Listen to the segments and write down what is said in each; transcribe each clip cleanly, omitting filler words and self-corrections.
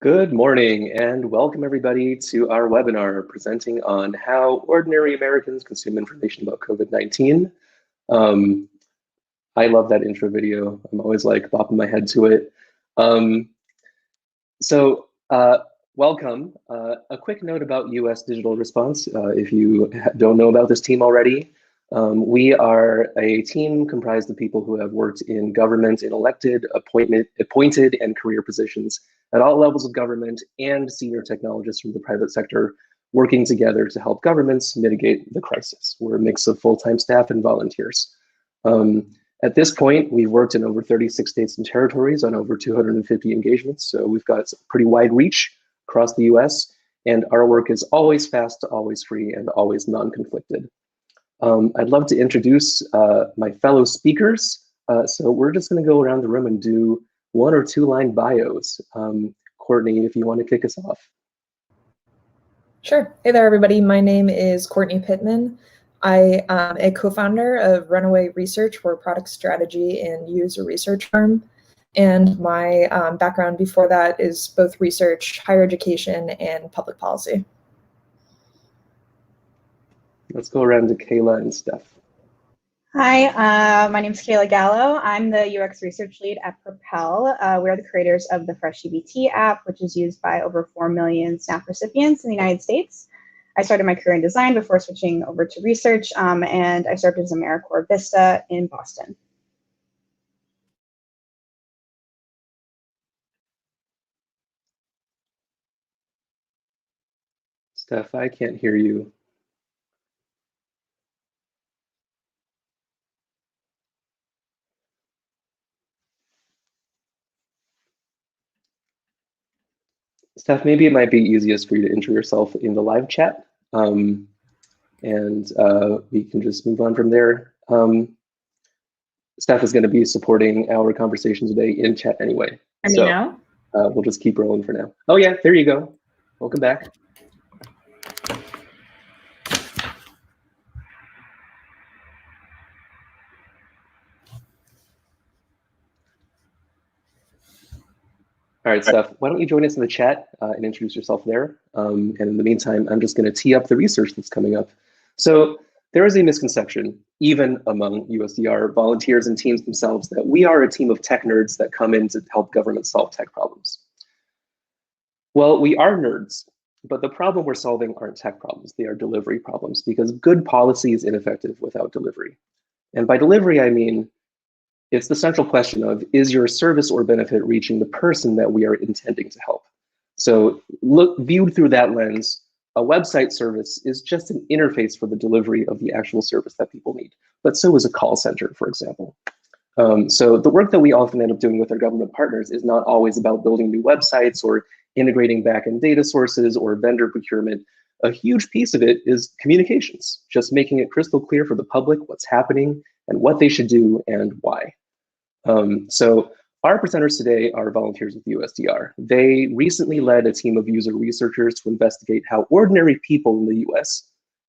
Good morning and welcome everybody to our webinar presenting on how ordinary Americans consume information about COVID-19. I love that intro video. I'm always like bopping my head to it. Welcome. A quick note about US Digital Response. If you don't know about this team already, we are a team comprised of people who have worked in government in elected, appointed and career positions at all levels of government and senior technologists from the private sector working together to help governments mitigate the crisis. We're a mix of full-time staff and volunteers. At this point, we've worked in over 36 states and territories on over 250 engagements. So we've got pretty wide reach across the US, and our work is always fast, always free, and always non-conflicted. I'd love to introduce my fellow speakers. So we're just gonna go around the room and do 1 or 2 line bios. Courtney, if you want to kick us off. Sure. Hey there, everybody. My name is Courtney Pittman. I am a co-founder of Runaway Research. We're a product strategy and user research firm. And my background before that is both research, higher education, and public policy. Let's go around to Kayla and Steph. Hi, my name is Kayla Gallo. I'm the UX research lead at Propel. We're the creators of the FreshDBT app, which is used by over 4 million SNAP recipients in the United States. I started my career in design before switching over to research, and I served as AmeriCorps Vista in Boston. Steph, I can't hear you. Steph, maybe it might be easiest for you to intro yourself in the live chat, and we can just move on from there. Steph is going to be supporting our conversation today in chat anyway. Hear me now? We'll just keep rolling for now. Oh yeah, there you go. Welcome back. All right, Steph, why don't you join us in the chat and introduce yourself there. And in the meantime, I'm just going to tee up the research that's coming up. So there is a misconception, even among USDR volunteers and teams themselves, that we are a team of tech nerds that come in to help government solve tech problems. Well, we are nerds, but the problem we're solving aren't tech problems. They are delivery problems, because good policy is ineffective without delivery. And by delivery, I mean, it's the central question of, is your service or benefit reaching the person that we are intending to help? So viewed through that lens, a website service is just an interface for the delivery of the actual service that people need. But so is a call center, for example. So the work that we often end up doing with our government partners is not always about building new websites or integrating backend data sources or vendor procurement. A huge piece of it is communications, just making it crystal clear for the public what's happening and what they should do and why. So our presenters today are volunteers with USDR. They recently led a team of user researchers to investigate how ordinary people in the US,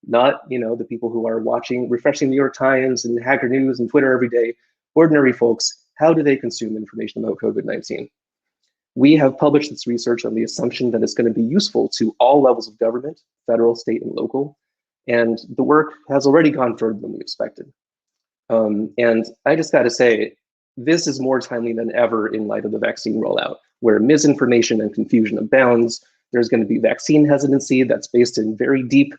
not the people who are refreshing the New York Times and Hacker News and Twitter every day, ordinary folks, how do they consume information about COVID-19? We have published this research on the assumption that it's going to be useful to all levels of government, federal, state, and local. And the work has already gone further than we expected. And I just got to say, this is more timely than ever in light of the vaccine rollout, where misinformation and confusion abounds. There's going to be vaccine hesitancy that's based in very deep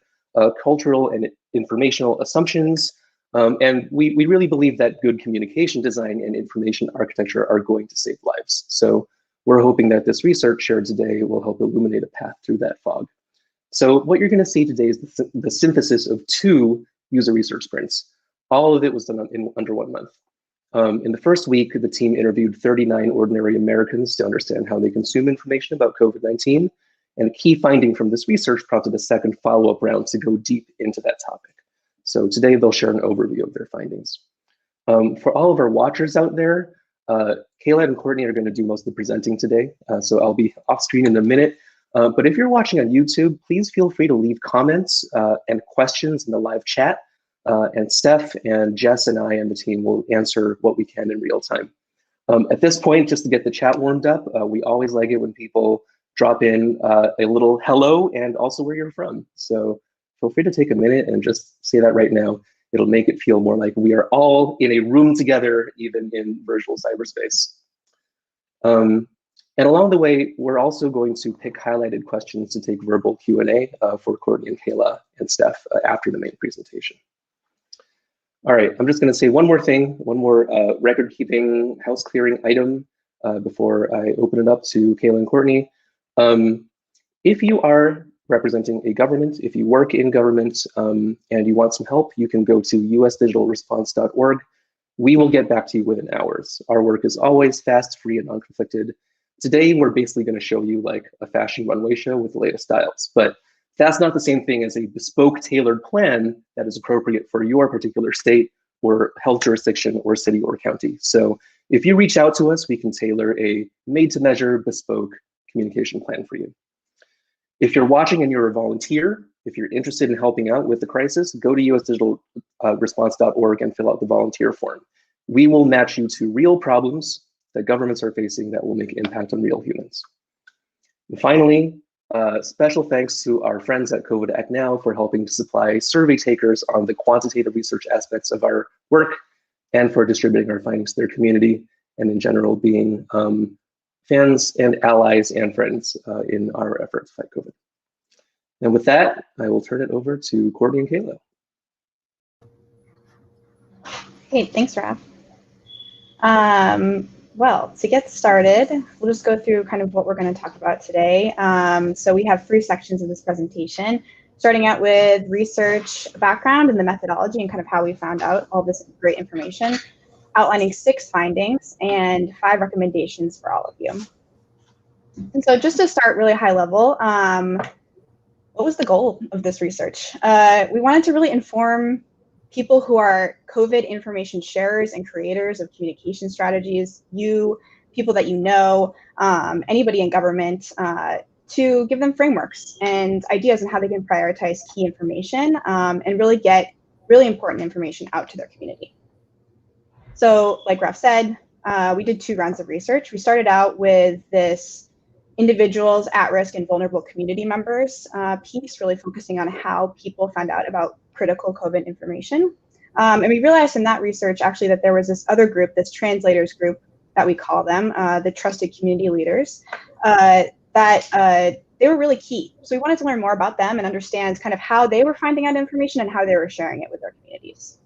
cultural and informational assumptions. And we really believe that good communication design and information architecture are going to save lives. So we're hoping that this research shared today will help illuminate a path through that fog. So what you're going to see today is the synthesis of 2 user research sprints. All of it was done in under 1 month. In the first week, the team interviewed 39 ordinary Americans to understand how they consume information about COVID-19. And a key finding from this research prompted a second follow-up round to go deep into that topic. So today they'll share an overview of their findings. For all of our watchers out there, Kayla and Courtney are going to do most of the presenting today. So I'll be off screen in a minute. But if you're watching on YouTube, please feel free to leave comments and questions in the live chat. And Steph and Jess and I and the team will answer what we can in real time. At this point, just to get the chat warmed up, we always like it when people drop in a little hello and also where you're from. So feel free to take a minute and just say that right now. It'll make it feel more like we are all in a room together, even in virtual cyberspace. And along the way, we're also going to pick highlighted questions to take verbal Q&A for Courtney and Kayla and Steph after the main presentation. All right, I'm just going to say one more thing, one more record-keeping, house-clearing item before I open it up to Kayla and Courtney. If you are representing a government, if you work in government and you want some help, you can go to usdigitalresponse.org. We will get back to you within hours. Our work is always fast, free, and non-conflicted. Today, we're basically going to show you like a fashion runway show with the latest styles, but that's not the same thing as a bespoke, tailored plan that is appropriate for your particular state or health jurisdiction or city or county. So if you reach out to us, we can tailor a made-to-measure, bespoke communication plan for you. If you're watching and you're a volunteer, if you're interested in helping out with the crisis, go to usdigitalresponse.org and fill out the volunteer form. We will match you to real problems that governments are facing that will make an impact on real humans. And finally, special thanks to our friends at COVID Act Now for helping to supply survey takers on the quantitative research aspects of our work and for distributing our findings to their community and in general being fans and allies and friends in our efforts to fight COVID. And with that, I will turn it over to Courtney and Kayla. Hey, thanks, Raph. Well, to get started, we'll just go through kind of what we're going to talk about today. So we have 3 sections of this presentation, starting out with research background and the methodology and kind of how we found out all this great information, outlining 6 findings and 5 recommendations for all of you. And so just to start really high level, what was the goal of this research? We wanted to really inform people who are COVID information sharers and creators of communication strategies, people that you know, anybody in government, to give them frameworks and ideas on how they can prioritize key information and really get really important information out to their community. So like Raph said, we did 2 rounds of research. We started out with this individuals, at-risk and vulnerable community members piece, really focusing on how people found out about critical COVID information. And we realized in that research actually that there was this other group, this translators group that we call them, the trusted community leaders, that they were really key. So we wanted to learn more about them and understand kind of how they were finding out information and how they were sharing it with their communities.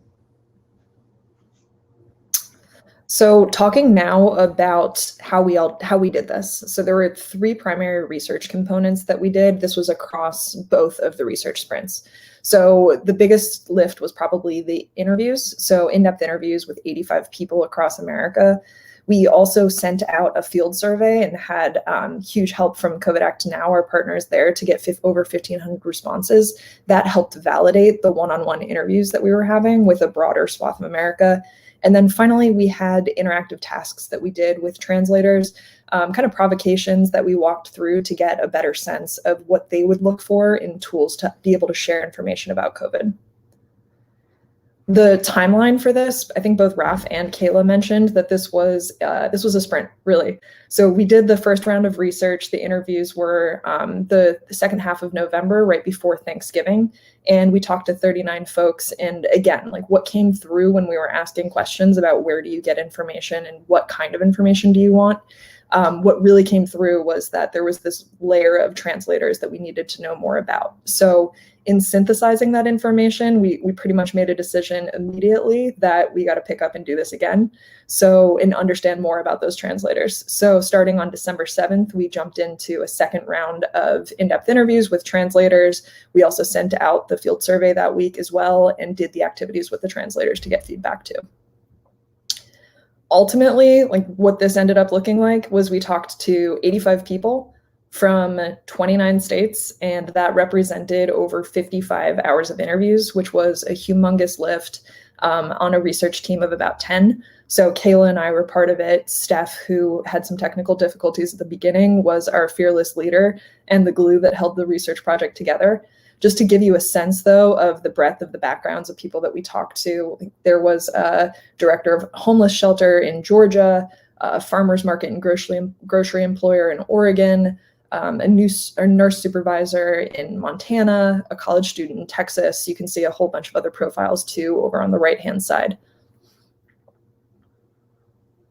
So talking now about how we did this. So there were 3 primary research components that we did. This was across both of the research sprints. So the biggest lift was probably the interviews. So in-depth interviews with 85 people across America. We also sent out a field survey and had huge help from COVID Act Now, our partners there, to get over 1,500 responses. That helped validate the one-on-one interviews that we were having with a broader swath of America. And then finally, we had interactive tasks that we did with translators, kind of provocations that we walked through to get a better sense of what they would look for in tools to be able to share information about COVID. The timeline for this, I think both Raph and Kayla mentioned that this was a sprint, really. So we did the first round of research. The interviews were the second half of November, right before Thanksgiving. And we talked to 39 folks. And again, like what came through when we were asking questions about where do you get information and what kind of information do you want? What really came through was that there was this layer of translators that we needed to know more about. So in synthesizing that information, we pretty much made a decision immediately that we got to pick up and do this again. So and understand more about those translators. So starting on December 7th, we jumped into a second round of in-depth interviews with translators. We also sent out the field survey that week as well and did the activities with the translators to get feedback too. Ultimately, like what this ended up looking like was we talked to 85 people from 29 states, and that represented over 55 hours of interviews, which was a humongous lift on a research team of about 10. So Kayla and I were part of it. Steph, who had some technical difficulties at the beginning, was our fearless leader and the glue that held the research project together. Just to give you a sense, though, of the breadth of the backgrounds of people that we talked to, there was a director of a homeless shelter in Georgia, a farmer's market and grocery employer in Oregon, a nurse supervisor in Montana, a college student in Texas. You can see a whole bunch of other profiles too over on the right-hand side.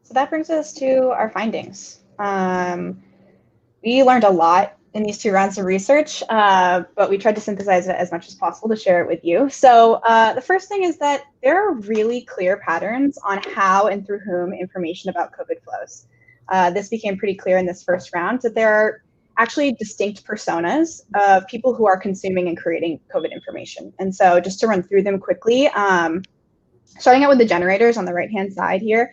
So that brings us to our findings. We learned a lot in these 2 rounds of research, but we tried to synthesize it as much as possible to share it with you. So the first thing is that there are really clear patterns on how and through whom information about COVID flows. This became pretty clear in this first round, that there are actually distinct personas of people who are consuming and creating COVID information. And so just to run through them quickly, starting out with the generators on the right-hand side here,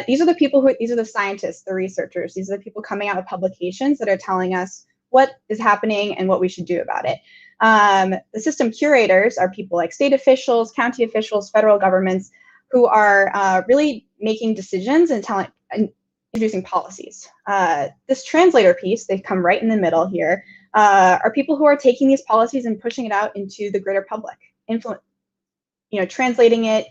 these are the people these are the scientists, the researchers, these are the people coming out with publications that are telling us what is happening and what we should do about it. The system curators are people like state officials, county officials, federal governments, who are really making decisions and introducing policies. This translator piece, they come right in the middle here, are people who are taking these policies and pushing it out into the greater public, translating it,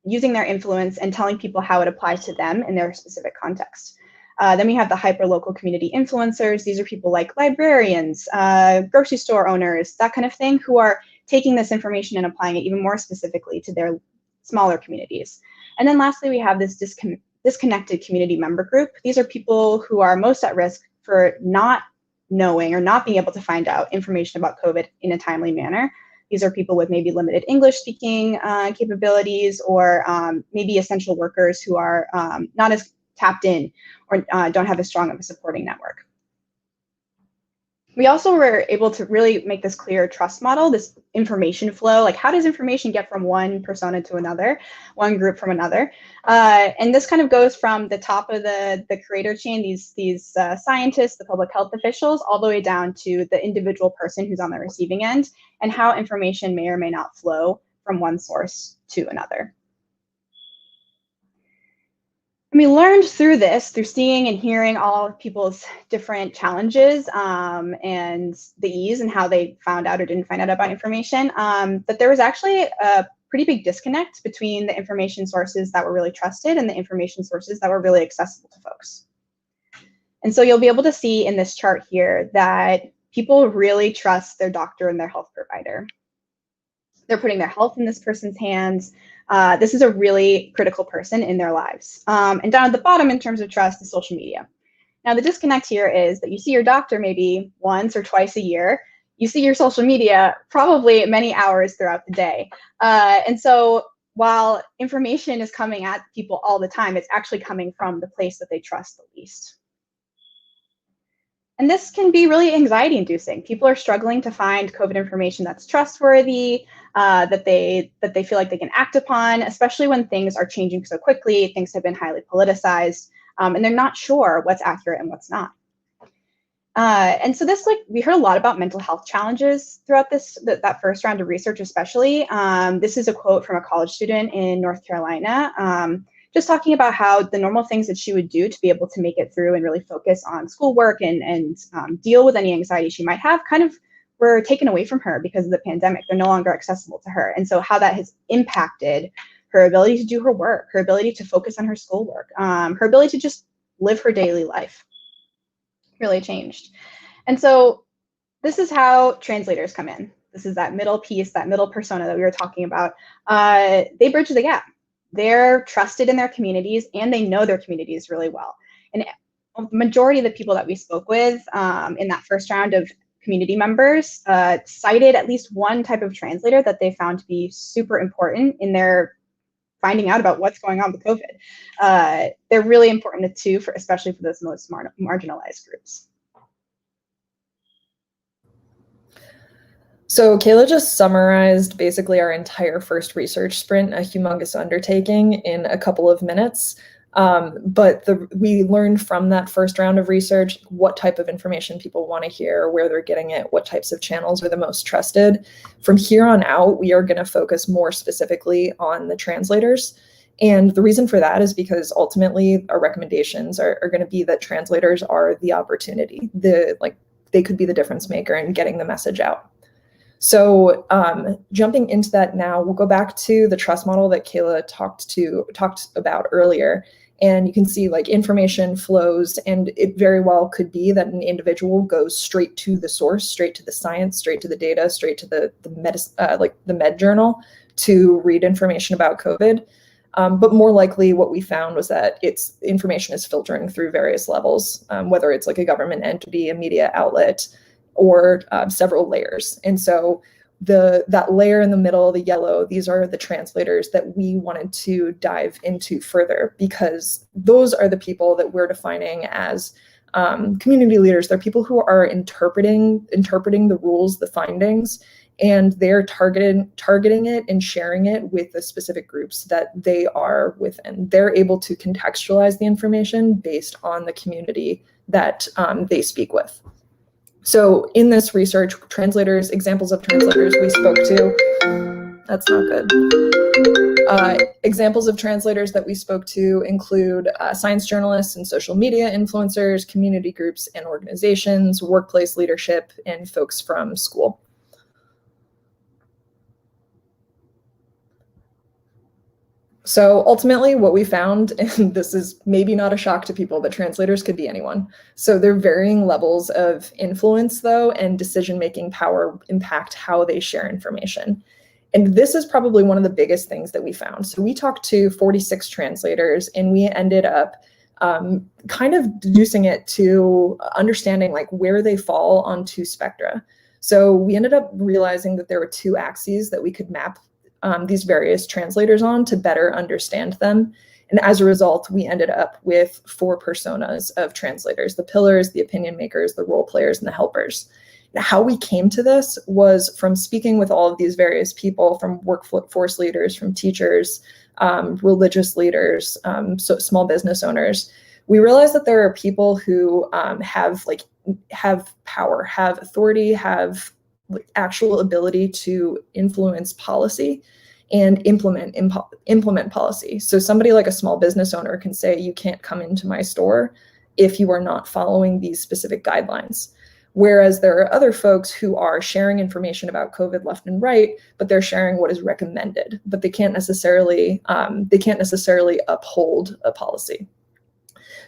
using their influence and telling people how it applies to them in their specific context. Then we have the hyper-local community influencers. These are people like librarians, grocery store owners, that kind of thing, who are taking this information and applying it even more specifically to their smaller communities. And then lastly, we have this disconnected community member group. These are people who are most at risk for not knowing or not being able to find out information about COVID in a timely manner. These are people with maybe limited English speaking capabilities, or maybe essential workers who are not as tapped in or don't have as strong of a supporting network. We also were able to really make this clear trust model, this information flow, like how does information get from one persona to another, one group from another? And this kind of goes from the top of the creator chain, these scientists, the public health officials, all the way down to the individual person who's on the receiving end, and how information may or may not flow from one source to another. And we learned through this, through seeing and hearing all of people's different challenges and the ease and how they found out or didn't find out about information, that there was actually a pretty big disconnect between the information sources that were really trusted and the information sources that were really accessible to folks. And so you'll be able to see in this chart here that people really trust their doctor and their health provider. They're putting their health in this person's hands. This is a really critical person in their lives. And down at the bottom, in terms of trust, is social media. Now, the disconnect here is that you see your doctor maybe once or twice a year. You see your social media probably many hours throughout the day. And so while information is coming at people all the time, it's actually coming from the place that they trust the least. And this can be really anxiety inducing. People are struggling to find COVID information that's trustworthy, that they feel like they can act upon, especially when things are changing so quickly, things have been highly politicized, and they're not sure what's accurate and what's not. And so this, we heard a lot about mental health challenges throughout that first round of research, especially. This is a quote from a college student in North Carolina, just talking about how the normal things that she would do to be able to make it through and really focus on schoolwork and deal with any anxiety she might have kind of were taken away from her because of the pandemic. They're no longer accessible to her. And so how that has impacted her ability to do her work, her ability to focus on her schoolwork, her ability to just live her daily life really changed. And so this is how translators come in. This is that middle piece, that middle persona that we were talking about. They bridge the gap. They're trusted in their communities and they know their communities really well. And the majority of the people that we spoke with in that first round of community members cited at least one type of translator that they found to be super important in their finding out about what's going on with COVID. They're really important too, especially for those most marginalized groups. So Kayla just summarized basically our entire first research sprint, a humongous undertaking, in a couple of minutes. But we learned from that first round of research what type of information people want to hear, where they're getting it, what types of channels are the most trusted. From here on out, we are going to focus more specifically on the translators. And the reason for that is because ultimately our recommendations are going to be that translators are the opportunity. They could be the difference maker in getting the message out. So jumping into that now, we'll go back to the trust model that Kayla talked about earlier. And you can see like information flows, and it very well could be that an individual goes straight to the source, straight to the science, straight to the data, straight to the med journal to read information about COVID. But more likely what we found was that its information is filtering through various levels, whether it's like a government entity, a media outlet, or several layers. And so that layer in the middle, the yellow, these are the translators that we wanted to dive into further, because those are the people that we're defining as community leaders. They're people who are interpreting the rules, the findings, and they're targeting it and sharing it with the specific groups that they are within. They're able to contextualize the information based on the community that they speak with. So in this research, examples of translators we spoke to, that's not good. Examples of translators that we spoke to include science journalists and social media influencers, community groups and organizations, workplace leadership, and folks from school. So ultimately what we found, and this is maybe not a shock to people, but translators could be anyone. So their varying levels of influence though, and decision-making power impact how they share information. And this is probably one of the biggest things that we found. So we talked to 46 translators, and we ended up kind of deducing it to understanding like where they fall on two spectra. So we ended up realizing that there were two axes that we could map these various translators on to better understand them. And as a result, we ended up with 4 personas of translators: the pillars, the opinion makers, the role players, and the helpers. Now, how we came to this was from speaking with all of these various people, from workforce leaders, from teachers, religious leaders, so small business owners. We realized that there are people who have power, have authority, have actual ability to influence policy and implement policy. So somebody like a small business owner can say, you can't come into my store if you are not following these specific guidelines. Whereas there are other folks who are sharing information about COVID left and right, but they're sharing what is recommended, but they can't necessarily uphold a policy.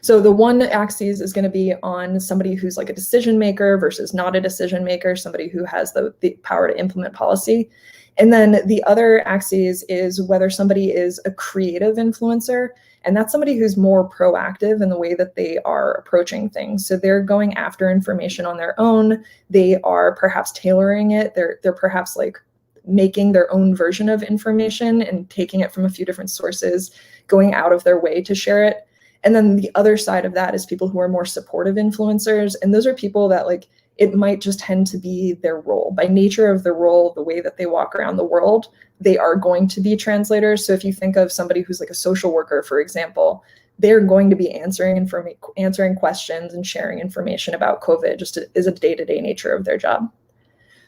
So the one axis is going to be on somebody who's like a decision maker versus not a decision maker, somebody who has the power to implement policy. And then the other axis is whether somebody is a creative influencer, and that's somebody who's more proactive in the way that they are approaching things. So they're going after information on their own. They are perhaps tailoring it. They're perhaps like making their own version of information and taking it from a few different sources, going out of their way to share it. And then the other side of that is people who are more supportive influencers. And those are people that like, it might just tend to be their role. By nature of their role, the way that they walk around the world, they are going to be translators. So if you think of somebody who's like a social worker, for example, they're going to be answering questions and sharing information about COVID, just is a day-to-day nature of their job.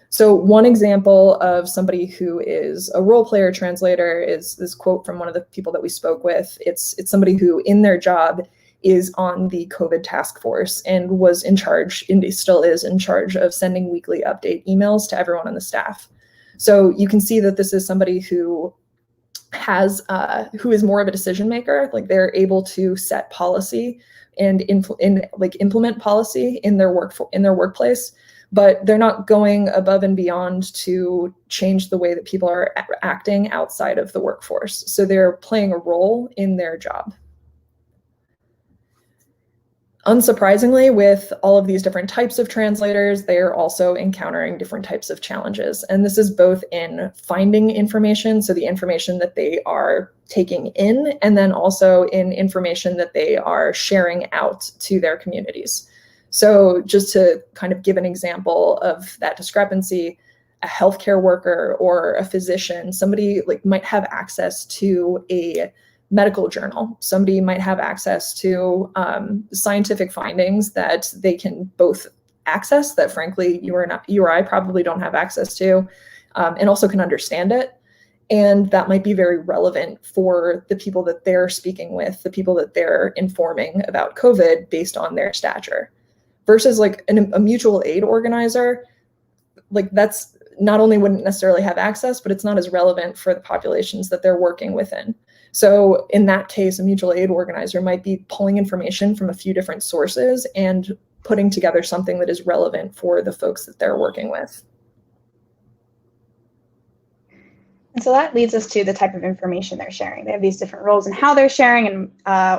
So one example of somebody who is a role player translator is this quote from one of the people that we spoke with. It's somebody who in their job is on the COVID task force and was in charge, and still is in charge of sending weekly update emails to everyone on the staff. So you can see that this is somebody who is more of a decision maker. Like they're able to set policy and implement policy in their workplace, but they're not going above and beyond to change the way that people are acting outside of the workforce. So they're playing a role in their job. Unsurprisingly, with all of these different types of translators, they're also encountering different types of challenges. And this is both in finding information, so the information that they are taking in, and then also in information that they are sharing out to their communities. So just to kind of give an example of that discrepancy, a healthcare worker or a physician, somebody like might have access to a medical journal. Somebody might have access to scientific findings that they can both access, that frankly you or I probably don't have access to, and also can understand it. And that might be very relevant for the people that they're speaking with, the people that they're informing about COVID based on their stature. Versus like a mutual aid organizer, like that's not only wouldn't necessarily have access, but it's not as relevant for the populations that they're working within. So in that case, a mutual aid organizer might be pulling information from a few different sources and putting together something that is relevant for the folks that they're working with. And so that leads us to the type of information they're sharing. They have these different roles in how they're sharing and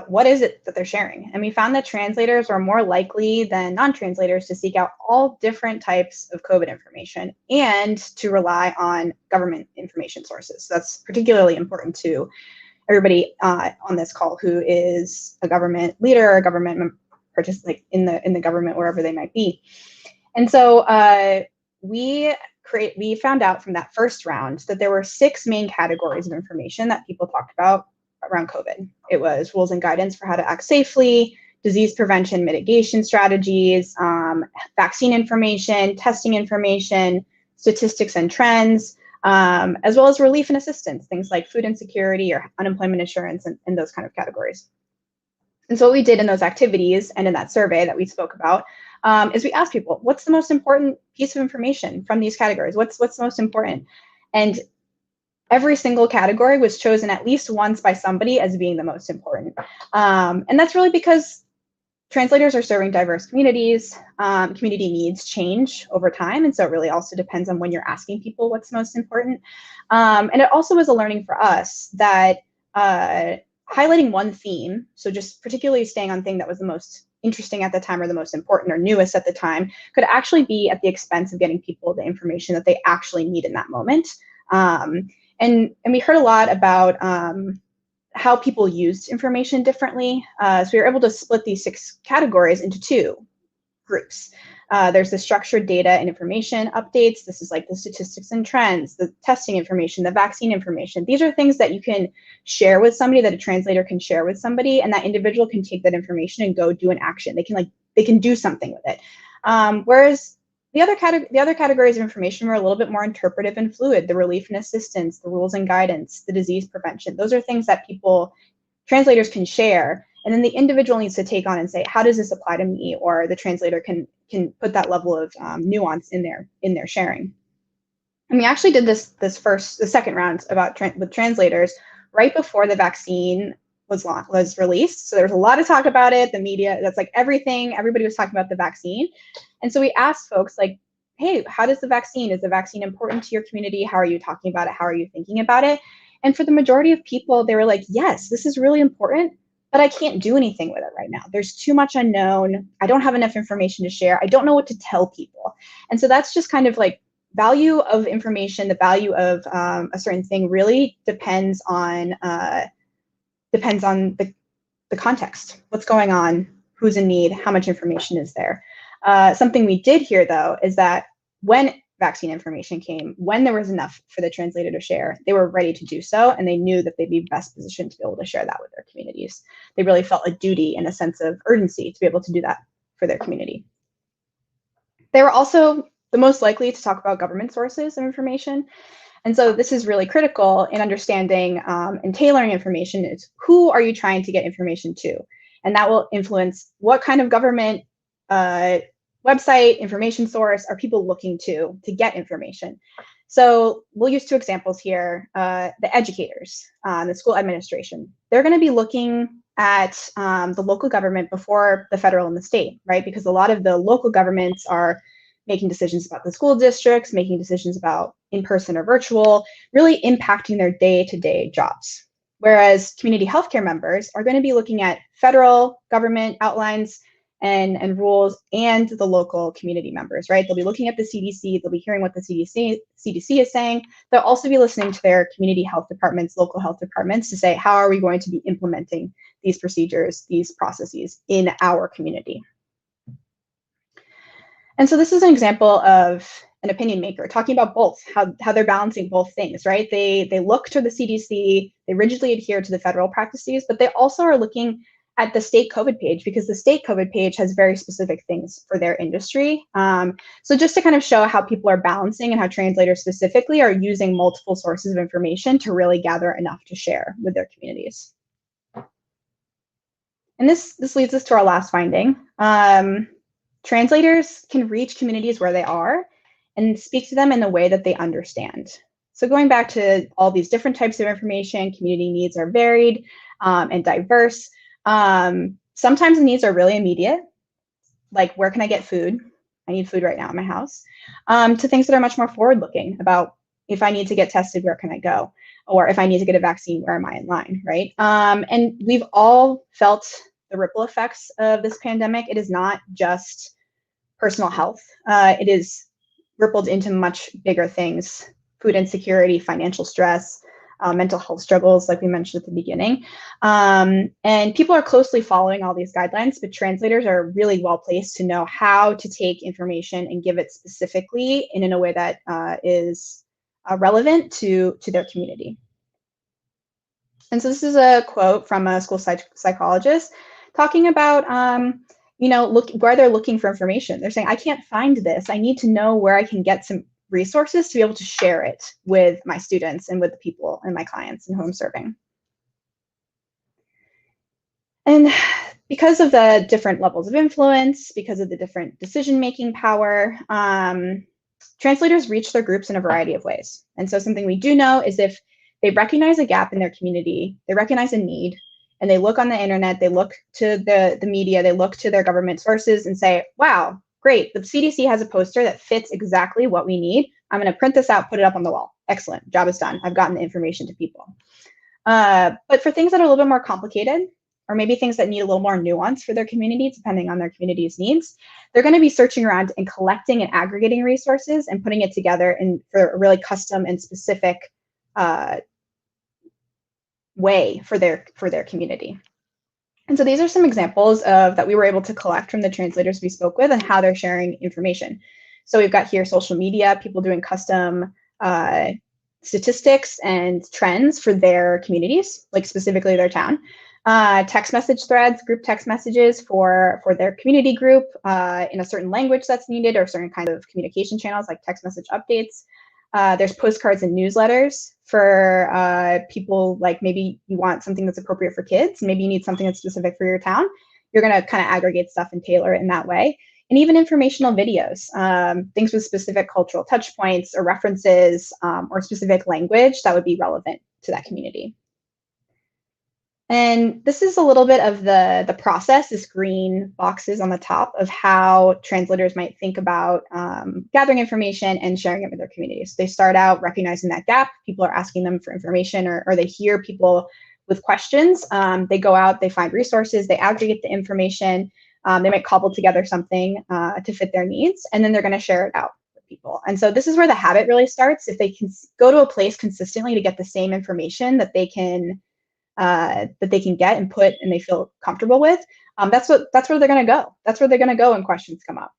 what is it that they're sharing. And we found that translators are more likely than non-translators to seek out all different types of COVID information and to rely on government information sources. So that's particularly important to everybody on this call who is a government leader or a government participant in the government, wherever they might be. And so we found out from that first round that there were 6 main categories of information that people talked about around COVID. It was rules and guidance for how to act safely, disease prevention mitigation strategies, vaccine information, testing information, statistics and trends, as well as relief and assistance, things like food insecurity or unemployment insurance and those kind of categories. And so what we did in those activities and in that survey that we spoke about is we asked people, what's the most important piece of information from these categories? What's the most important? And every single category was chosen at least once by somebody as being the most important. And that's really because translators are serving diverse communities. Community needs change over time. And so it really also depends on when you're asking people what's most important. And it also was a learning for us that highlighting one theme, so just particularly staying on thing that was the most interesting at the time or the most important or newest at the time, could actually be at the expense of getting people the information that they actually need in that moment. And we heard a lot about how people used information differently. So we were able to split these 6 categories into 2 groups. There's the structured data and information updates. This is like the statistics and trends, the testing information, the vaccine information. These are things that you can share with somebody, that a translator can share with somebody, and that individual can take that information and go do an action. They can do something with it. Whereas the other categories of information were a little bit more interpretive and fluid. The relief and assistance, the rules and guidance, the disease prevention. Those are things that translators can share. And then the individual needs to take on and say, how does this apply to me? Or the translator can put that level of nuance in their sharing. And we actually did the second round with translators right before the vaccine was released. So there was a lot of talk about it. The media, that's like everything. Everybody was talking about the vaccine. And so we asked folks like, hey, how does the vaccine? Is the vaccine important to your community? How are you talking about it? How are you thinking about it? And for the majority of people, they were like, yes, this is really important, but I can't do anything with it right now. There's too much unknown. I don't have enough information to share. I don't know what to tell people. And so that's just kind of like value of information, the value of a certain thing really depends on the context, what's going on, who's in need, how much information is there. Something we did hear though is that when vaccine information came, when there was enough for the translator to share, they were ready to do so, and they knew that they'd be best positioned to be able to share that with their communities. They really felt a duty and a sense of urgency to be able to do that for their community. They were also the most likely to talk about government sources of information. And so this is really critical in understanding and tailoring information. Is who are you trying to get information to? And that will influence what kind of government website, information source are people looking to get information. So we'll use 2 examples here. The educators, the school administration, they're going to be looking at the local government before the federal and the state, right? Because a lot of the local governments are making decisions about the school districts, making decisions about in-person or virtual, really impacting their day-to-day jobs. Whereas community healthcare members are going to be looking at federal government outlines and rules and the local community members, right? They'll be looking at the CDC, they'll be hearing what the CDC is saying. They'll also be listening to their community health departments, local health departments to say, how are we going to be implementing these procedures, these processes in our community? And so this is an example of an opinion maker talking about both, how they're balancing both things, right? They look to the CDC, they rigidly adhere to the federal practices, but they also are looking at the state COVID page because the state COVID page has very specific things for their industry. So just to kind of show how people are balancing and how translators specifically are using multiple sources of information to really gather enough to share with their communities. And this leads us to our last finding. Translators can reach communities where they are and speak to them in a way that they understand. So going back to all these different types of information, community needs are varied and diverse. Sometimes the needs are really immediate, like where can I get food? I need food right now in my house, to things that are much more forward-looking about if I need to get tested, where can I go? Or if I need to get a vaccine, where am I in line, right? And we've all felt the ripple effects of this pandemic. It is not just personal health. It is rippled into much bigger things: food insecurity, financial stress, mental health struggles, like we mentioned at the beginning. And people are closely following all these guidelines, but translators are really well placed to know how to take information and give it specifically and in a way that is relevant to their community. And so this is a quote from a school psychologist talking about where they're looking for information. They're saying, I can't find this. I need to know where I can get some resources to be able to share it with my students and with the people and my clients and who I'm serving. And because of the different levels of influence, because of the different decision-making power, translators reach their groups in a variety of ways. And so something we do know is if they recognize a gap in their community, they recognize a need, and they look on the internet, they look to the media, they look to their government sources and say, wow, great, the CDC has a poster that fits exactly what we need. I'm going to print this out, put it up on the wall. Excellent, job is done. I've gotten the information to people. But for things that are a little bit more complicated, or maybe things that need a little more nuance for their community, depending on their community's needs, they're going to be searching around and collecting and aggregating resources and putting it together for a really custom and specific way for their community. And so these are some examples that we were able to collect from the translators we spoke with and how they're sharing information. So we've got here social media, people doing custom statistics and trends for their communities, like specifically their town. Text message threads, group text messages for their community group in a certain language that's needed, or certain kind of communication channels like text message updates. There's postcards and newsletters for people, like maybe you want something that's appropriate for kids, maybe you need something that's specific for your town. You're going to kind of aggregate stuff and tailor it in that way. And even informational videos, things with specific cultural touch points or references or specific language that would be relevant to that community. And this is a little bit of the process, this green boxes on the top, of how translators might think about gathering information and sharing it with their communities. They start out recognizing that gap. People are asking them for information, or they hear people with questions. They go out, they find resources, they aggregate the information. They might cobble together something to fit their needs, and then they're going to share it out with people. And so this is where the habit really starts. If they can go to a place consistently to get the same information that they can get and put and they feel comfortable with, that's where they're going to go. That's where they're going to go when questions come up.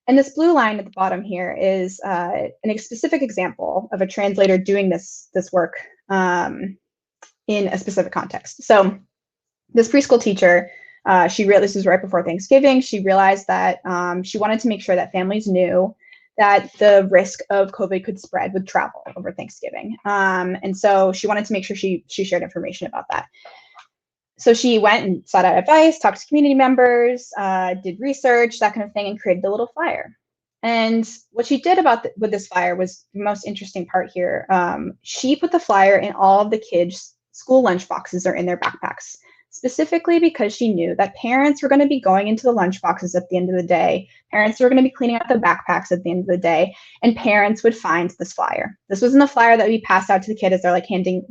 And this blue line at the bottom here is a specific example of a translator doing this work in a specific context. So this preschool teacher, this was right before Thanksgiving, she realized that she wanted to make sure that families knew that the risk of COVID could spread with travel over Thanksgiving. And so she wanted to make sure she shared information about that. So she went and sought out advice, talked to community members, did research, that kind of thing, and created a little flyer. And what she did with this flyer was the most interesting part here. She put the flyer in all of the kids' school lunch boxes or in their backpacks, specifically because she knew that parents were going to be going into the lunch boxes at the end of the day. Parents were going to be cleaning out the backpacks at the end of the day, and parents would find this flyer. This wasn't a flyer that would be passed out to the kid as they're like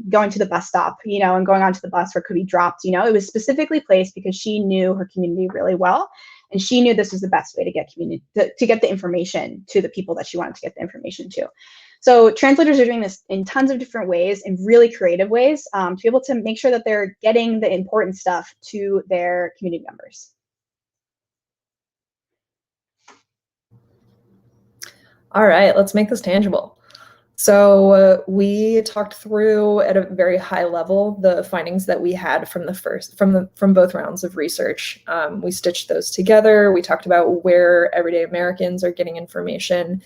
going to the bus stop, and going onto the bus where it could be dropped. It was specifically placed because she knew her community really well, and she knew this was the best way to get to get the information to the people that she wanted to get the information to. So translators are doing this in tons of different ways, in really creative ways, to be able to make sure that they're getting the important stuff to their community members. All right, let's make this tangible. So we talked through at a very high level the findings that we had from both rounds of research. We stitched those together. We talked about where everyday Americans are getting information,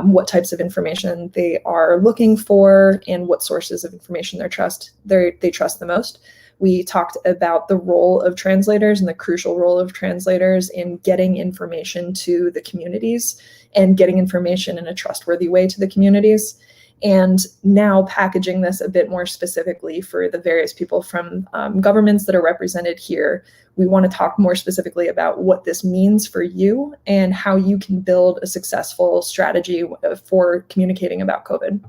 what types of information they are looking for, and what sources of information they trust the most. We talked about the role of translators and the crucial role of translators in getting information to the communities and getting information in a trustworthy way to the communities. and now packaging this a bit more specifically for the various people from governments that are represented here. We want to talk more specifically about what this means for you and how you can build a successful strategy for communicating about COVID.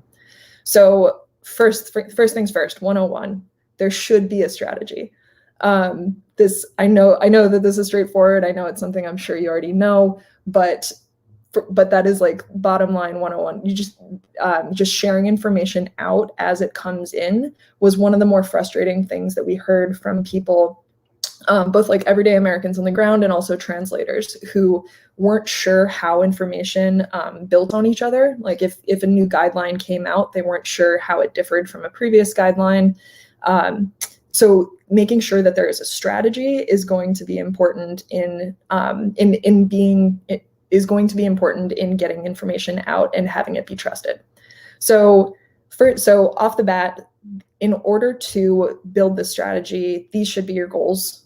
So first things first, 101, there should be a strategy. I know that this is straightforward. I know it's something I'm sure you already know, but that is like bottom line 101. You just sharing information out as it comes in was one of the more frustrating things that we heard from people, both like everyday Americans on the ground and also translators who weren't sure how information built on each other. Like if a new guideline came out, they weren't sure how it differed from a previous guideline. So making sure that there is a strategy is going to be important in getting information out and having it be trusted. So off the bat, in order to build this strategy, these should be your goals.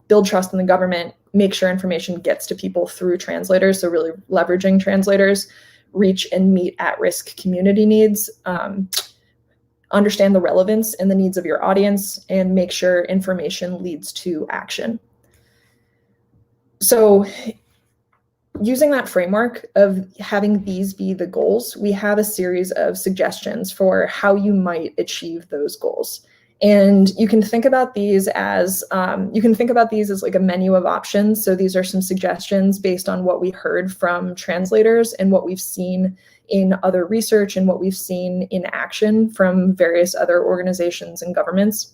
Build trust in the government, make sure information gets to people through translators. So really leveraging translators, reach and meet at-risk community needs, understand the relevance and the needs of your audience, and make sure information leads to action. So using that framework of having these be the goals, we have a series of suggestions for how you might achieve those goals. And you can think about these as like a menu of options. So these are some suggestions based on what we heard from translators and what we've seen in other research and what we've seen in action from various other organizations and governments.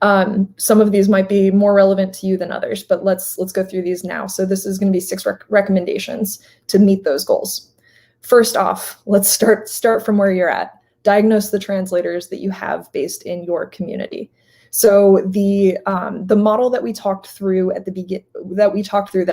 Some of these might be more relevant to you than others, but let's go through these now. So this is going to be 6 recommendations to meet those goals. First off, let's start from where you're at. Diagnose the translators that you have based in your community. So the model that we talked through at the beginning, that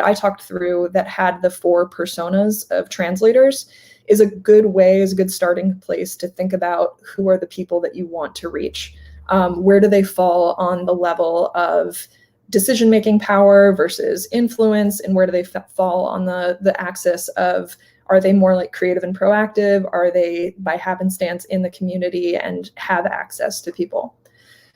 I talked through, that had the 4 personas of translators, is a good starting place to think about who are the people that you want to reach. Where do they fall on the level of decision-making power versus influence, and where do they fall on the axis of, are they more like creative and proactive? Are they by happenstance in the community and have access to people?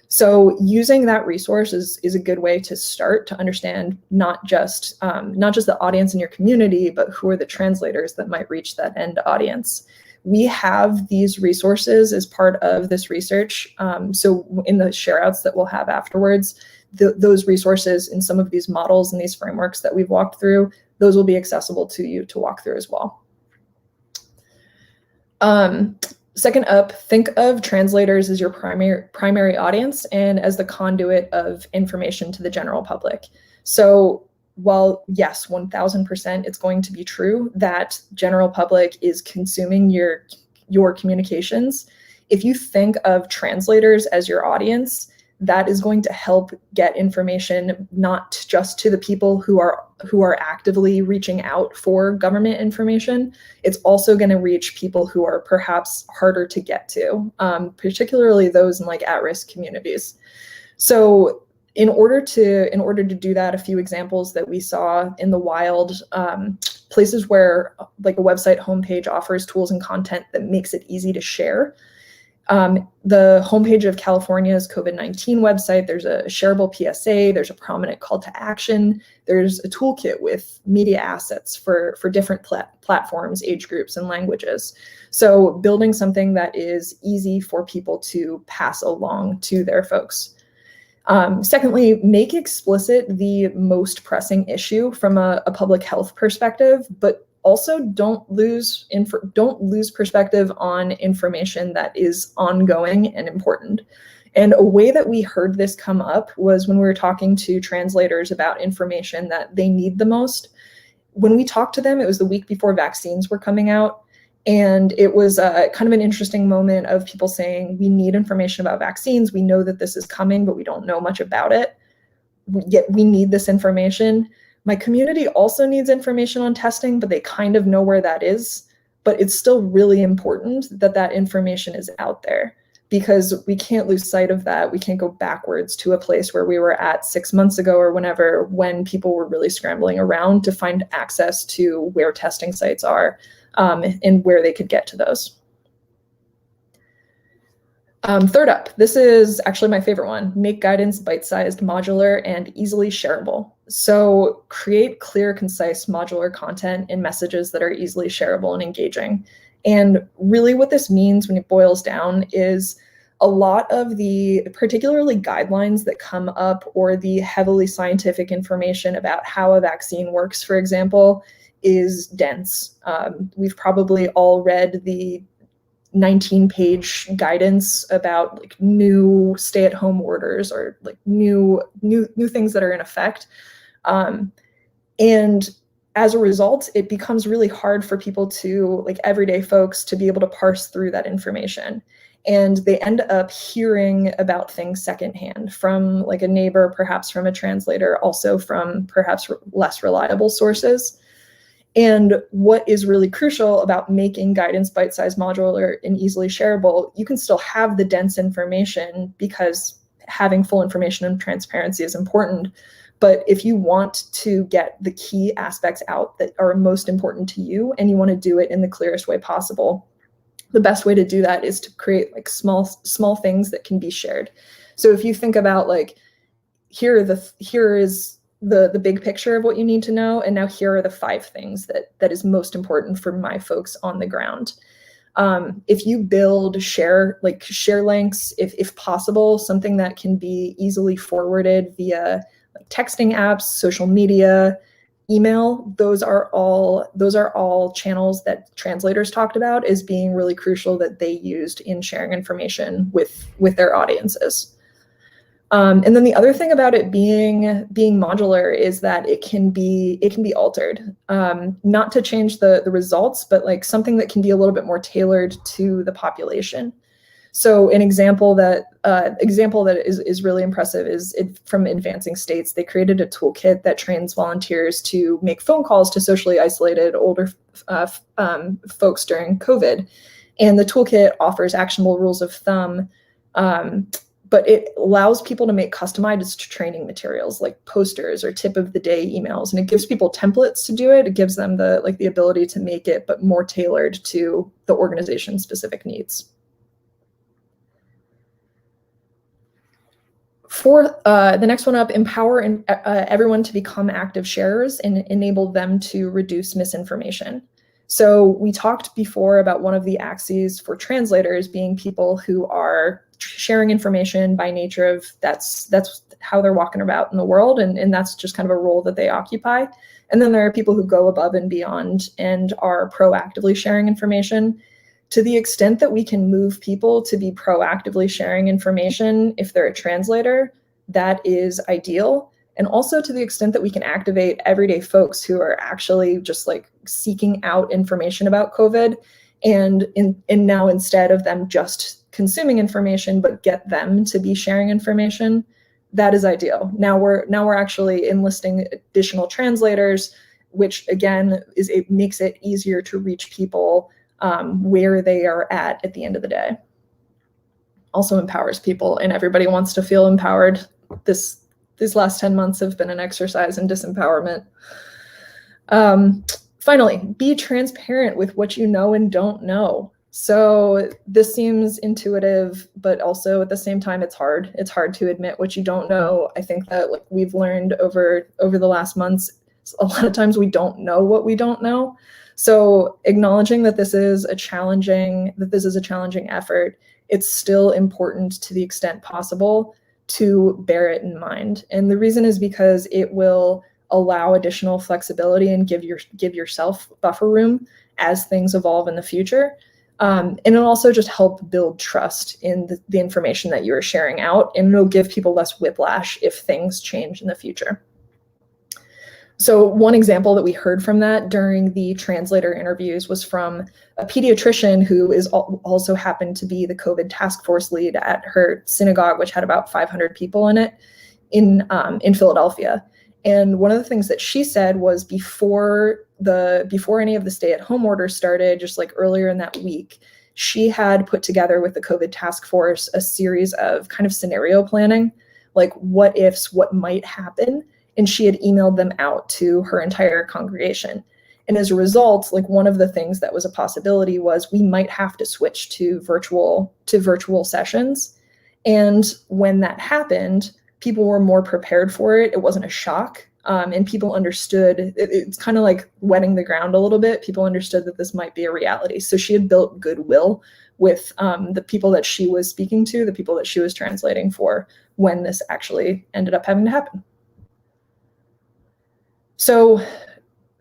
So using that resource is a good way to start to understand not just the audience in your community, but who are the translators that might reach that end audience. We have these resources as part of this research. So in the shareouts that we'll have afterwards, those resources in some of these models and these frameworks that we've walked through, those will be accessible to you to walk through as well. Second up, think of translators as your primary audience and as the conduit of information to the general public. So while yes, 1000% it's going to be true that general public is consuming your communications, if you think of translators as your audience, that is going to help get information not just to the people who are actively reaching out for government information. It's also going to reach people who are perhaps harder to get to, particularly those in like at-risk communities. So in order to do that, a few examples that we saw in the wild, places where like a website homepage offers tools and content that makes it easy to share. The homepage of California's COVID-19 website, there's a shareable PSA, there's a prominent call to action, there's a toolkit with media assets for different platforms, age groups, and languages. So building something that is easy for people to pass along to their folks. Secondly, make explicit the most pressing issue from a public health perspective, but also don't lose perspective on information that is ongoing and important. And a way that we heard this come up was when we were talking to translators about information that they need the most. When we talked to them, it was the week before vaccines were coming out. And it was kind of an interesting moment of people saying, we need information about vaccines. We know that this is coming, but we don't know much about it. Yet we need this information. My community also needs information on testing, but they kind of know where that is. But it's still really important that that information is out there, because we can't lose sight of that. We can't go backwards to a place where we were at 6 months ago or whenever, when people were really scrambling around to find access to where testing sites are and where they could get to those. Third up, this is actually my favorite one. Make guidance bite-sized, modular, and easily shareable. So create clear, concise, modular content in messages that are easily shareable and engaging. And really what this means when it boils down is a lot of the particularly guidelines that come up, or the heavily scientific information about how a vaccine works, for example, is dense. We've probably all read the 19-page guidance about like new stay-at-home orders, or like new things that are in effect. And as a result, it becomes really hard for people to, like everyday folks, to be able to parse through that information. And they end up hearing about things secondhand from like a neighbor, perhaps from a translator, also from perhaps less reliable sources. And what is really crucial about making guidance bite-sized, modular, and easily shareable, you can still have the dense information, because having full information and transparency is important. But if you want to get the key aspects out that are most important to you, and you want to do it in the clearest way possible, the best way to do that is to create like small things that can be shared. So if you think about like, here is the big picture of what you need to know, and now here are the 5 things that is most important for my folks on the ground. If you build share links, if possible, something that can be easily forwarded via like texting apps, social media, email, those are all channels that translators talked about as being really crucial that they used in sharing information with their audiences. And then the other thing about it being modular is that it can be altered, not to change the results, but like something that can be a little bit more tailored to the population. So an example that is really impressive is from Advancing States. They created a toolkit that trains volunteers to make phone calls to socially isolated older folks during COVID. And the toolkit offers actionable rules of thumb, but it allows people to make customized training materials like posters or tip of the day emails. And it gives people templates to do it. It gives them the ability to make it, but more tailored to the organization's specific needs. For the next one up, empower everyone to become active sharers and enable them to reduce misinformation. So we talked before about one of the axes for translators being people who are sharing information by nature of that's how they're walking about in the world, and that's just kind of a role that they occupy. And then there are people who go above and beyond and are proactively sharing information. To the extent that we can move people to be proactively sharing information, if they're a translator, that is ideal. And also to the extent that we can activate everyday folks who are actually just like seeking out information about COVID, and now instead of them just consuming information, but get them to be sharing information, that is ideal. Now we're actually enlisting additional translators, which again it makes it easier to reach people where they are at the end of the day. Also empowers people, and everybody wants to feel empowered. These last 10 months have been an exercise in disempowerment. Finally, be transparent with what you know and don't know. So this seems intuitive, but also at the same time, it's hard. It's hard to admit what you don't know. I think that like we've learned over the last months, a lot of times we don't know what we don't know. So acknowledging that this is a challenging effort, it's still important to the extent possible to bear it in mind. And the reason is because it will allow additional flexibility and give yourself buffer room as things evolve in the future. And it'll also just help build trust in the information that you're sharing out, and it'll give people less whiplash if things change in the future. So one example that we heard from that during the translator interviews was from a pediatrician who is also happened to be the COVID task force lead at her synagogue, which had about 500 people in it in Philadelphia. And one of the things that she said was before any of the stay-at-home orders started, just like earlier in that week, she had put together with the COVID task force a series of kind of scenario planning, like what ifs, what might happen. And she had emailed them out to her entire congregation. And as a result, like one of the things that was a possibility was we might have to switch to virtual sessions. And when that happened, people were more prepared for it. It wasn't a shock. And people understood, it's kind of like wetting the ground a little bit. People understood that this might be a reality. So she had built goodwill with the people that she was speaking to, the people that she was translating for, when this actually ended up having to happen. So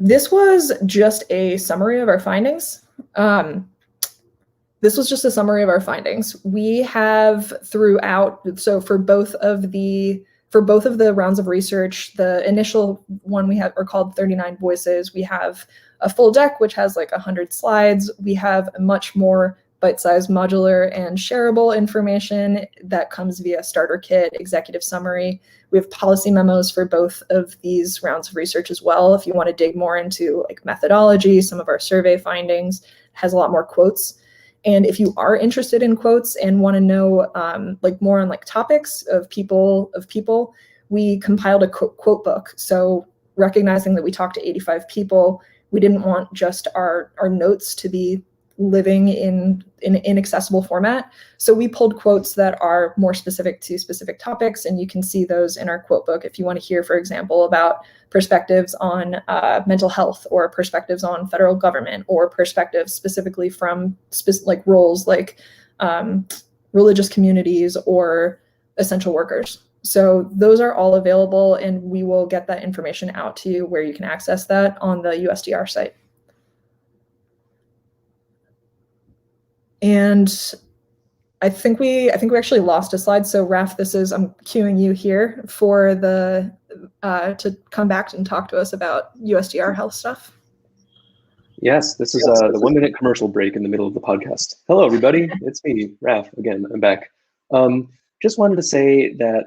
this was just a summary of our findings. This was just a summary of our findings. We have throughout, so for both of the rounds of research, the initial one we have are called 39 Voices. We have a full deck, which has like 100 slides. We have a much more bite-sized, modular, and shareable information that comes via starter kit, executive summary. We have policy memos for both of these rounds of research as well. If you want to dig more into like methodology, some of our survey findings, has a lot more quotes. And if you are interested in quotes and want to know like more on like topics of people, we compiled a quote book. So recognizing that we talked to 85 people, we didn't want just our notes to be living in inaccessible format. So we pulled quotes that are more specific to specific topics, and you can see those in our quote book if you want to hear, for example, about perspectives on mental health, or perspectives on federal government, or perspectives specifically from like roles like religious communities or essential workers. So those are all available, and we will get that information out to you where you can access that on the USDR site. And I think we actually lost a slide. So Raf, I'm cueing you here for the to come back and talk to us about USDR health stuff. Yes, this is the 1 minute commercial break in the middle of the podcast. Hello, everybody. It's me, Raf. Again, I'm back. Just wanted to say that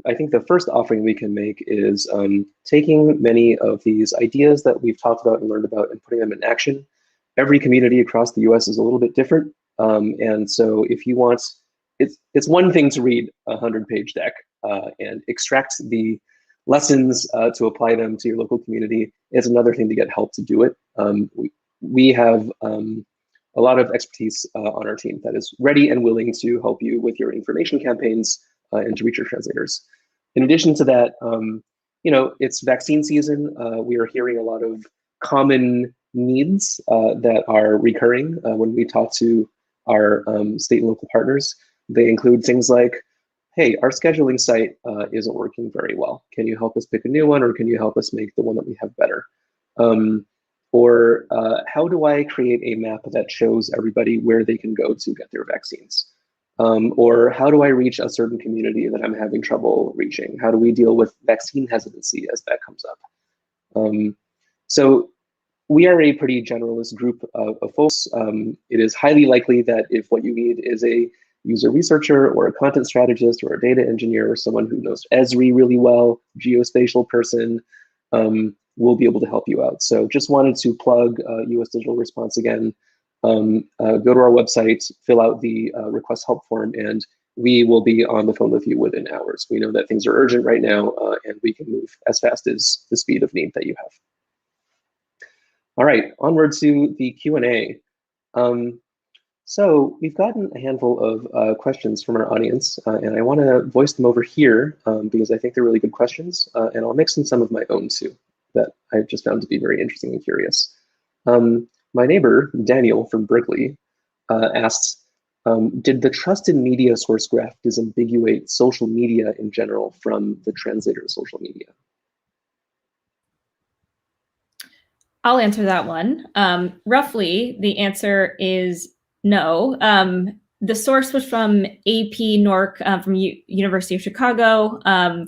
I think the first offering we can make is taking many of these ideas that we've talked about and learned about and putting them in action. Every community across the US is a little bit different. And so if you want, it's one thing to read a 100-page deck and extract the lessons to apply them to your local community. It's another thing to get help to do it. We have a lot of expertise on our team that is ready and willing to help you with your information campaigns and to reach your translators. In addition to that, it's vaccine season. We are hearing a lot of common needs that are recurring when we talk to our state and local partners. They include things like, hey, our scheduling site isn't working very well. Can you help us pick a new one, or can you help us make the one that we have better? Or how do I create a map that shows everybody where they can go to get their vaccines? Or how do I reach a certain community that I'm having trouble reaching? How do we deal with vaccine hesitancy as that comes up? So we are a pretty generalist group of folks. It is highly likely that if what you need is a user researcher or a content strategist or a data engineer or someone who knows Esri really well, geospatial person, we'll be able to help you out. So just wanted to plug US Digital Response again. Go to our website, fill out the request help form, and we will be on the phone with you within hours. We know that things are urgent right now, and we can move as fast as the speed of need that you have. All right, onward to the Q&A. So we've gotten a handful of questions from our audience, and I want to voice them over here because I think they're really good questions, and I'll mix in some of my own too that I've just found to be very interesting and curious. My neighbor, Daniel from Berkeley, asks, did the trusted media source graph disambiguate social media in general from the translator's social media? I'll answer that one. Roughly, the answer is no. The source was from AP NORC from University of Chicago,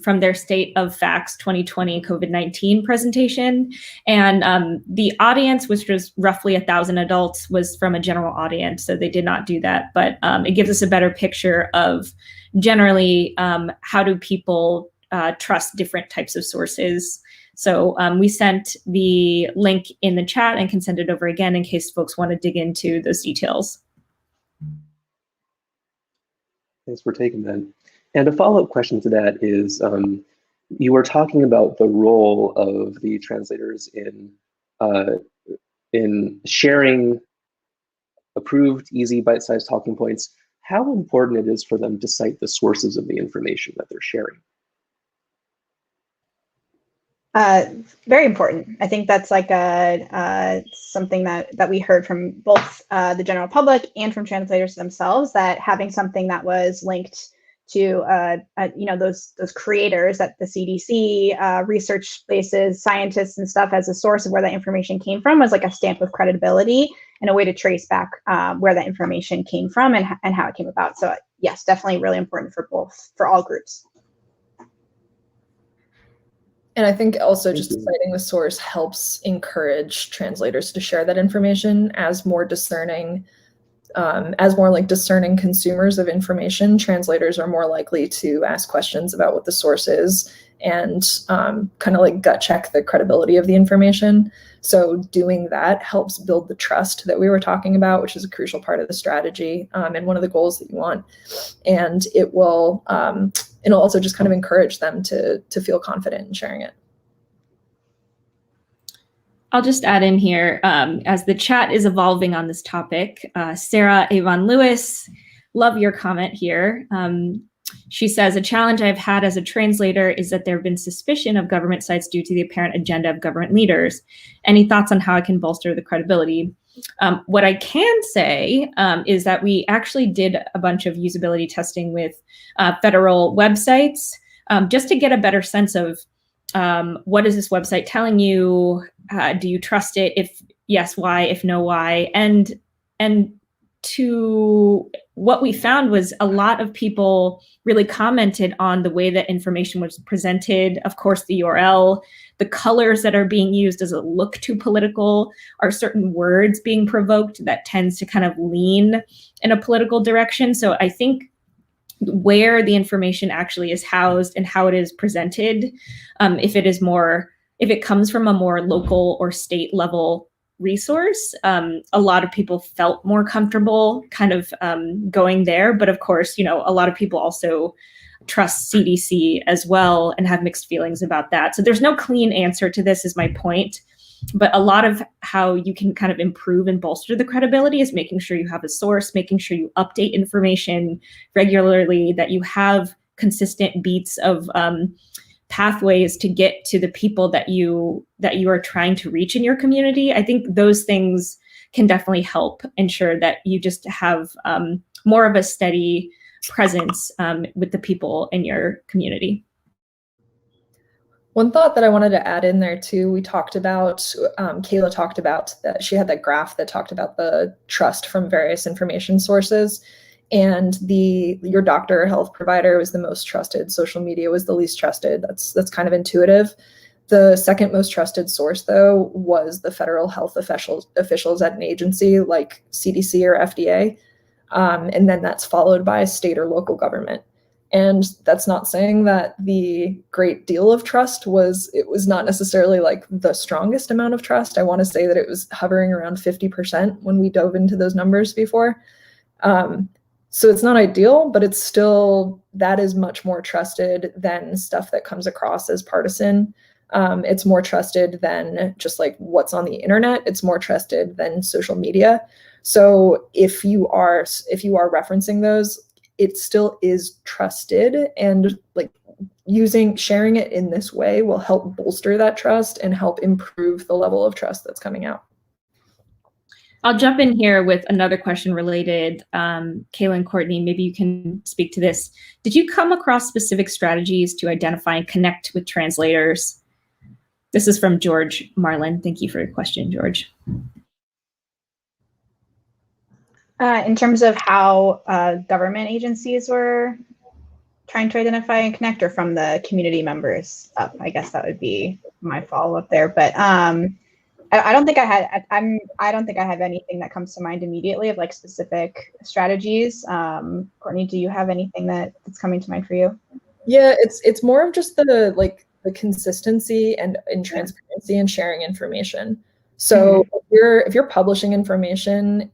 from their State of Facts 2020 COVID-19 presentation. And the audience, which was roughly 1,000 adults, was from a general audience, so they did not do that. But it gives us a better picture of generally how do people trust different types of sources. So we sent the link in the chat and can send it over again in case folks want to dig into those details. Thanks for taking that. And a follow-up question to that is, you were talking about the role of the translators in in sharing approved, easy, bite-sized talking points, how important it is for them to cite the sources of the information that they're sharing. Very important. I think that's like something that we heard from both the general public and from translators themselves, that having something that was linked to those creators at the CDC, research places, scientists and stuff as a source of where that information came from was like a stamp of credibility and a way to trace back where that information came from and how it came about. So yes, definitely really important for all groups. And I think also just citing the source helps encourage translators to share that information as more discerning, discerning consumers of information. Translators are more likely to ask questions about what the source is and kind of like gut check the credibility of the information. So doing that helps build the trust that we were talking about, which is a crucial part of the strategy and one of the goals that you want. And it'll also just kind of encourage them to feel confident in sharing it. I'll just add in here, as the chat is evolving on this topic, Sarah Avon Lewis, love your comment here. She says, a challenge I've had as a translator is that there have been suspicion of government sites due to the apparent agenda of government leaders. Any thoughts on how I can bolster the credibility? What I can say is that we actually did a bunch of usability testing with federal websites just to get a better sense of what is this website telling you? Do you trust it? If yes, why? If no, why? And to what we found was a lot of people really commented on the way that information was presented. Of course, the URL, the colors that are being used, does it look too political? Are certain words being provoked that tends to kind of lean in a political direction? So I think where the information actually is housed and how it is presented, if it comes from a more local or state level resource, a lot of people felt more comfortable kind of going there. But of course, a lot of people also trust CDC as well and have mixed feelings about that. So there's no clean answer to this, is my point. But a lot of how you can kind of improve and bolster the credibility is making sure you have a source, making sure you update information regularly, that you have consistent beats of pathways to get to the people that you are trying to reach in your community. I think those things can definitely help ensure that you just have more of a steady presence with the people in your community. One thought that I wanted to add in there too, we talked about, Kayla talked about that she had that graph that talked about the trust from various information sources. And your doctor or health provider was the most trusted. Social media was the least trusted. That's kind of intuitive. The second most trusted source, though, was the federal health officials at an agency like CDC or FDA. And then that's followed by a state or local government. And that's not saying that the great deal of trust was not necessarily like the strongest amount of trust. I want to say that it was hovering around 50% when we dove into those numbers before. So it's not ideal, but it's still, that is much more trusted than stuff that comes across as partisan. It's more trusted than just like what's on the internet. It's more trusted than social media. So if you are referencing those, it still is trusted, and like sharing it in this way will help bolster that trust and help improve the level of trust that's coming out. I'll jump in here with another question related. Kayla and Courtney, maybe you can speak to this. Did you come across specific strategies to identify and connect with translators? This is from George Marlin. Thank you for your question, George. In terms of how government agencies were trying to identify and connect, or from the community members up, I guess that would be my follow-up there. But I don't think I have anything that comes to mind immediately of like specific strategies. Courtney, do you have anything that's coming to mind for you? Yeah, it's more of just the consistency and transparency and sharing information. So if you're publishing information,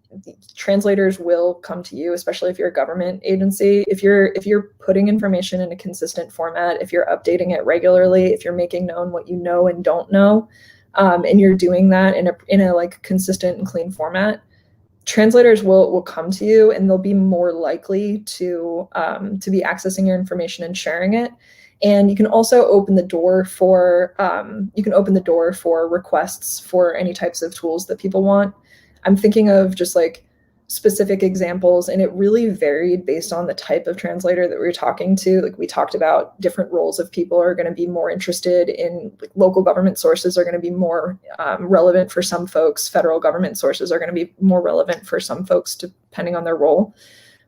translators will come to you, especially if you're a government agency. If you're putting information in a consistent format, if you're updating it regularly, if you're making known what you know and don't know, and you're doing that in a like consistent and clean format, translators will come to you, and they'll be more likely to be accessing your information and sharing it. And you can also open the door for requests for any types of tools that people want. I'm thinking of just like specific examples, and it really varied based on the type of translator that we were talking to. Like we talked about different roles of people are going to be more interested in, like, local government sources are going to be more relevant for some folks. Federal government sources are going to be more relevant for some folks depending on their role.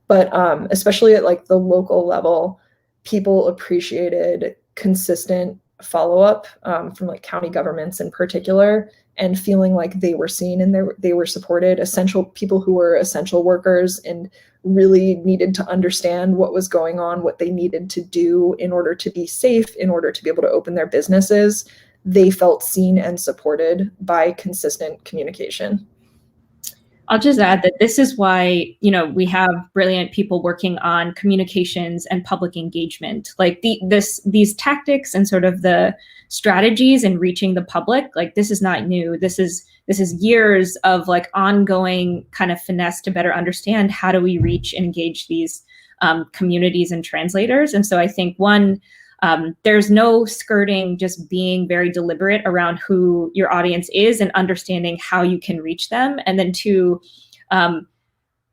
But especially at like the local level, people appreciated consistent follow-up from like county governments in particular, and feeling like they were seen and they were supported. Essential people who were essential workers and really needed to understand what was going on, what they needed to do in order to be safe, in order to be able to open their businesses. They felt seen and supported by consistent communication. I'll just add that this is why, we have brilliant people working on communications and public engagement. Like these tactics and sort of the strategies in reaching the public, like this is not new. This is years of like ongoing kind of finesse to better understand how do we reach and engage these communities and translators. And so I think there's no skirting, just being very deliberate around who your audience is and understanding how you can reach them. And then two,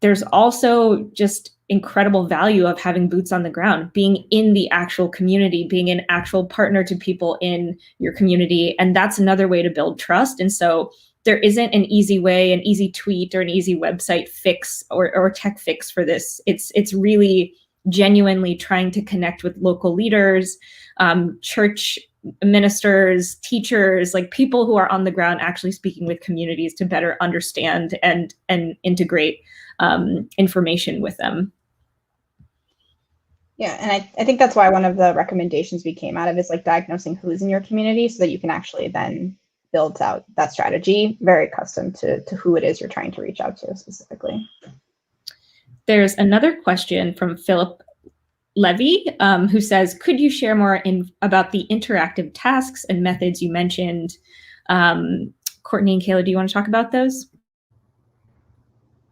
there's also just incredible value of having boots on the ground, being in the actual community, being an actual partner to people in your community. And that's another way to build trust. And so there isn't an easy way, an easy tweet or an easy website fix or tech fix for this. It's really genuinely trying to connect with local leaders, church ministers, teachers, like people who are on the ground actually speaking with communities to better understand and integrate information with them. Yeah, and I think that's why one of the recommendations we came out of is like diagnosing who's in your community so that you can actually then build out that strategy very custom to who it is you're trying to reach out to specifically. There's another question from Philip Levy, who says, could you share more about the interactive tasks and methods you mentioned? Courtney and Kayla, do you want to talk about those?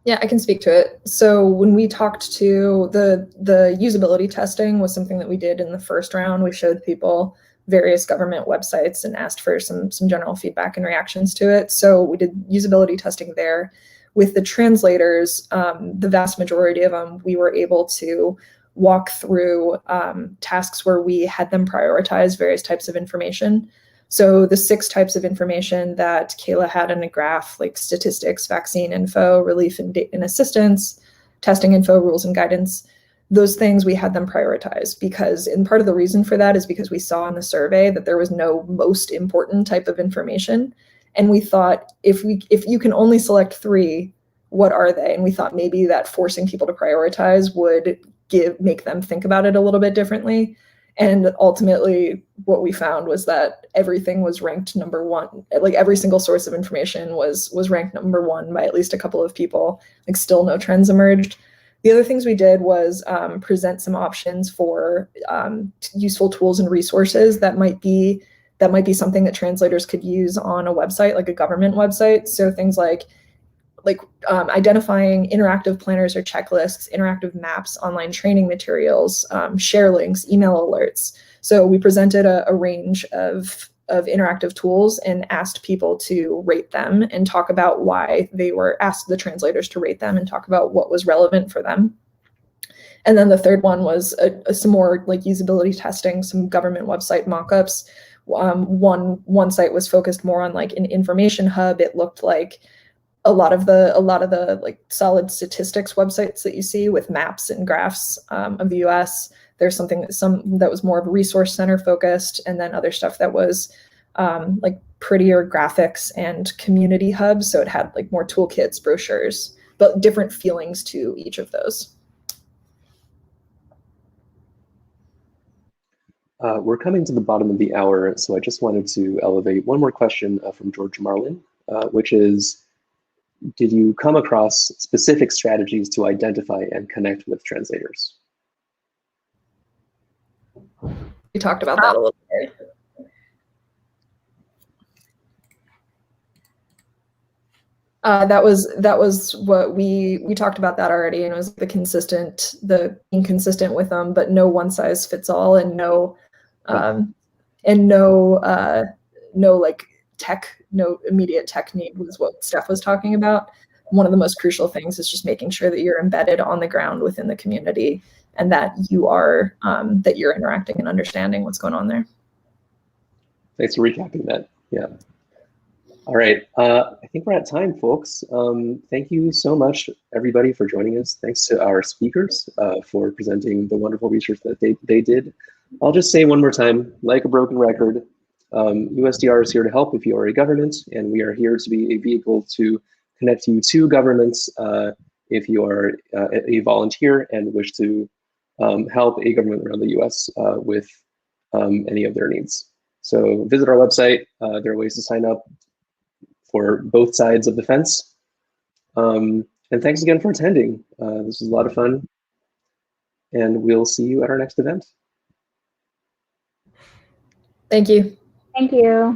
Yeah, I can speak to it. So when we talked to the usability testing was something that we did in the first round. We showed people various government websites and asked for some general feedback and reactions to it. So we did usability testing there. With the translators, the vast majority of them, we were able to walk through tasks where we had them prioritize various types of information. So the 6 types of information that Kayla had in a graph, like statistics, vaccine info, relief and assistance, testing info, rules and guidance, those things we had them prioritize and part of the reason for that is because we saw in the survey that there was no most important type of information. And we thought if you can only select 3, what are they? And we thought maybe that forcing people to prioritize would make them think about it a little bit differently. And ultimately, what we found was that everything was ranked number 1. Like every single source of information was ranked number 1 by at least a couple of people. Like still no trends emerged. The other things we did was present some options for useful tools and resources that might be something that translators could use on a website, like a government website. So things like identifying interactive planners or checklists, interactive maps, online training materials, share links, email alerts. So we presented a range of interactive tools and asked people to rate them and talk about why they were asked the translators to rate them and talk about what was relevant for them. And then the third one was some more like usability testing, some government website mockups. One site was focused more on like an information hub. It looked like a lot of the like solid statistics websites that you see with maps and graphs of the US. There's some that was more of a resource center focused, and then other stuff that was like prettier graphics and community hubs. So it had like more toolkits, brochures, but different feelings to each of those. We're coming to the bottom of the hour, so I just wanted to elevate one more question from George Marlin, which is, did you come across specific strategies to identify and connect with translators? We talked about that a little bit. That was what we talked about that already, and it was the being consistent with them, but no one size fits all, and no immediate tech need was what Steph was talking about. One of the most crucial things is just making sure that you're embedded on the ground within the community, and that you're interacting and understanding what's going on there. Thanks for recapping that. Yeah. All right. I think we're at time, folks. Thank you so much, everybody, for joining us. Thanks to our speakers for presenting the wonderful research that they did. I'll just say one more time, like a broken record, USDR is here to help if you are a government, and we are here to be a vehicle to connect you to governments if you are a volunteer and wish to help a government around the US with any of their needs. So visit our website. There are ways to sign up for both sides of the fence. And thanks again for attending. This was a lot of fun. And we'll see you at our next event. Thank you. Thank you.